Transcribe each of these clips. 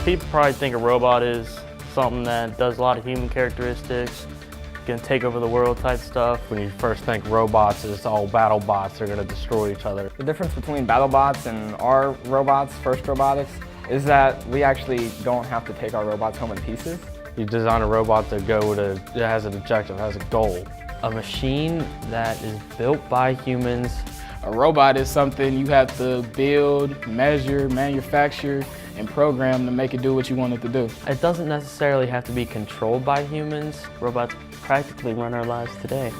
People probably think a robot is something that does a lot of human characteristics, can take over the world type stuff. When you first think robots, it's all battle bots, they're gonna destroy each other. The difference between battle bots and our robots, FIRST Robotics, is that we actually don't have to take our robots home in pieces. You design a robot to go to, it has an objective, has a goal. A machine that is built by humans. A robot is something you have to build, measure, manufacture, and program to make it do what you want it to do. It doesn't necessarily have to be controlled by humans. Robots practically run our lives today.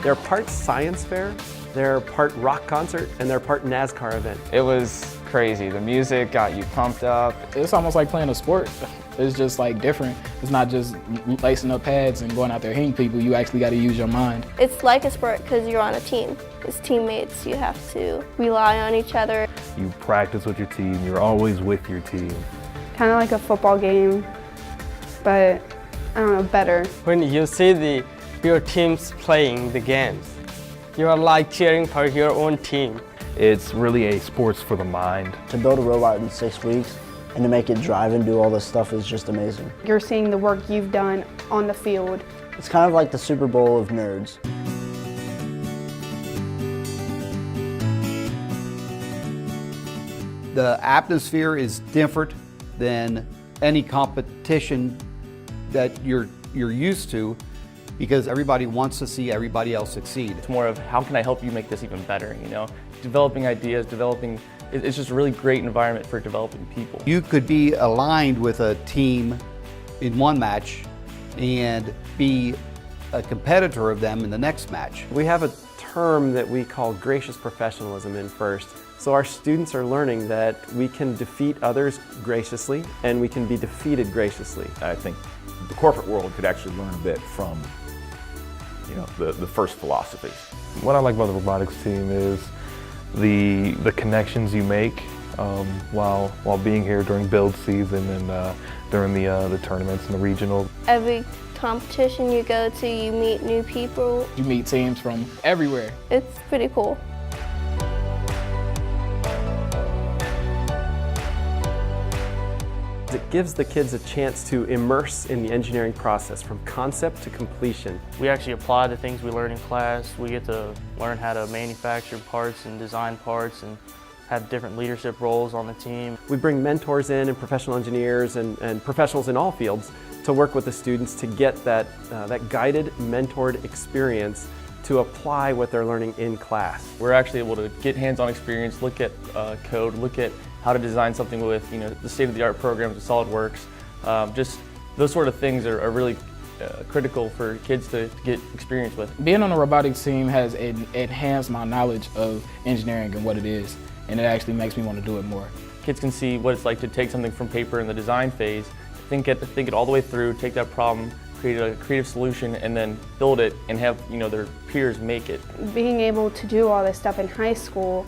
They're part science fair, they're part rock concert, and they're part NASCAR event. It was crazy. The music got you pumped up. It's almost like playing a sport. It's just like different. It's not just lacing up pads and going out there hitting people. You actually got to use your mind. It's like a sport because you're on a team. As teammates, you have to rely on each other. You practice with your team. You're always with your team. Kind of like a football game, but I don't know, better. When you see your teams playing the games, you are like cheering for your own team. It's really a sports for the mind. To build a robot in 6 weeks and to make it drive and do all this stuff is just amazing. You're seeing the work you've done on the field. It's kind of like the Super Bowl of nerds. The atmosphere is different than any competition that you're used to, because everybody wants to see everybody else succeed. It's more of how can I help you make this even better, you know? Developing ideas, it's just a really great environment for developing people. You could be aligned with a team in one match and be a competitor of them in the next match. We have a term that we call gracious professionalism in FIRST. So our students are learning that we can defeat others graciously and we can be defeated graciously. I think the corporate world could actually learn a bit from the FIRST philosophy. What I like about the robotics team is the connections you make while being here during build season and during the tournaments and the regional. Every competition you go to, you meet new people. You meet teams from everywhere. It's pretty cool. It gives the kids a chance to immerse in the engineering process from concept to completion. We actually apply the things we learn in class. We get to learn how to manufacture parts and design parts and have different leadership roles on the team. We bring mentors in and professional engineers and professionals in all fields to work with the students to get that guided, mentored experience to apply what they're learning in class. We're actually able to get hands-on experience, look at code, look at how to design something with the state-of-the-art programs with SolidWorks. Just those sort of things are really critical for kids to get experience with. Being on a robotics team has enhanced my knowledge of engineering and what it is, and it actually makes me want to do it more. Kids can see what it's like to take something from paper in the design phase, think it all the way through, take that problem, create a creative solution, and then build it and have their peers make it. Being able to do all this stuff in high school,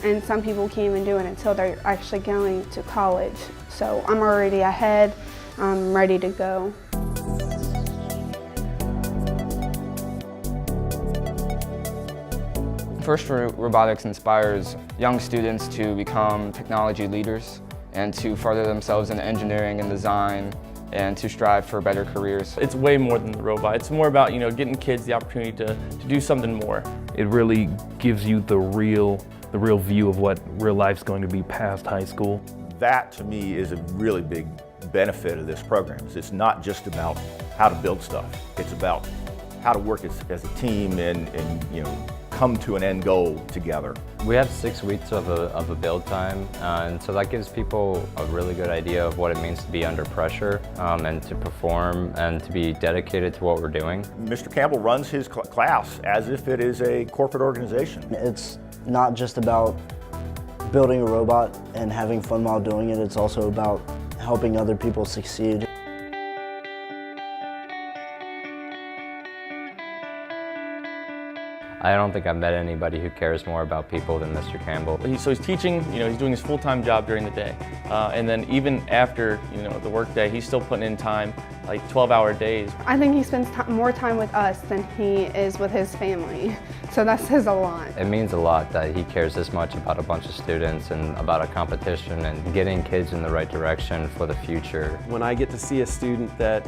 and some people can't even do it until they're actually going to college. So I'm already ahead, I'm ready to go. FIRST Robotics inspires young students to become technology leaders and to further themselves in engineering and design and to strive for better careers. It's way more than the robot. It's more about getting kids the opportunity to do something more. It really gives you the real view of what real life's going to be past high school. That to me is a really big benefit of this program. It's not just about how to build stuff. It's about how to work as a team and come to an end goal together. We have 6 weeks of a build time, and so that gives people a really good idea of what it means to be under pressure and to perform and to be dedicated to what we're doing. Mr. Campbell runs his class as if it is a corporate organization. It's not just about building a robot and having fun while doing it, it's also about helping other people succeed. I don't think I've met anybody who cares more about people than Mr. Campbell. So he's teaching, he's doing his full-time job during the day. And then even after, the work day, he's still putting in time like 12-hour days. I think he spends more time with us than he is with his family, so that says a lot. It means a lot that he cares this much about a bunch of students and about a competition and getting kids in the right direction for the future. When I get to see a student that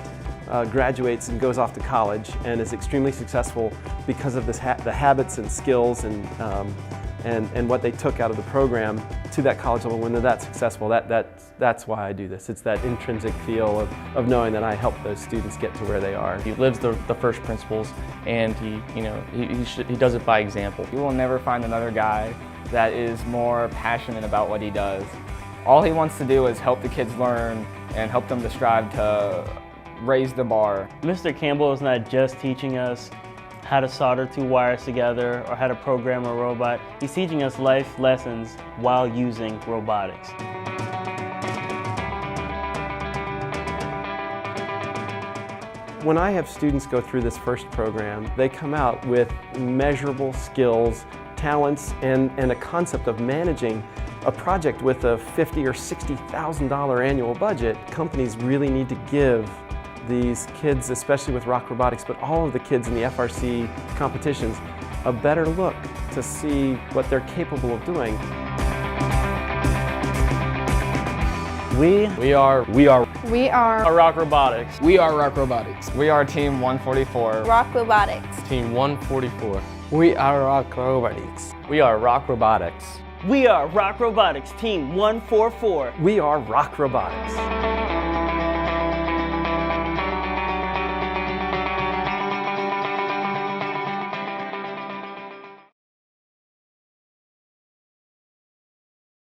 graduates and goes off to college and is extremely successful because of the habits and skills and what they took out of the program to that college level, when they're that successful, that's why I do this. It's that intrinsic feel of knowing that I help those students get to where they are. He lives the first principles, and he does it by example. You will never find another guy that is more passionate about what he does. All he wants to do is help the kids learn and help them to strive to raise the bar. Mr. Campbell is not just teaching us how to solder two wires together or how to program a robot. He's teaching us life lessons while using robotics. When I have students go through this first program, they come out with measurable skills, talents, and a concept of managing a project with a $50,000 or $60,000 annual budget. Companies really need to give these kids, especially with ROCK Robotics, but all of the kids in the FRC competitions, a better look to see what they're capable of doing. We are ROCK Robotics. We are ROCK Robotics. We are Team 144. ROCK Robotics. Team 144. We are ROCK Robotics. We are ROCK Robotics. We are ROCK Robotics, Team 144. We are ROCK Robotics.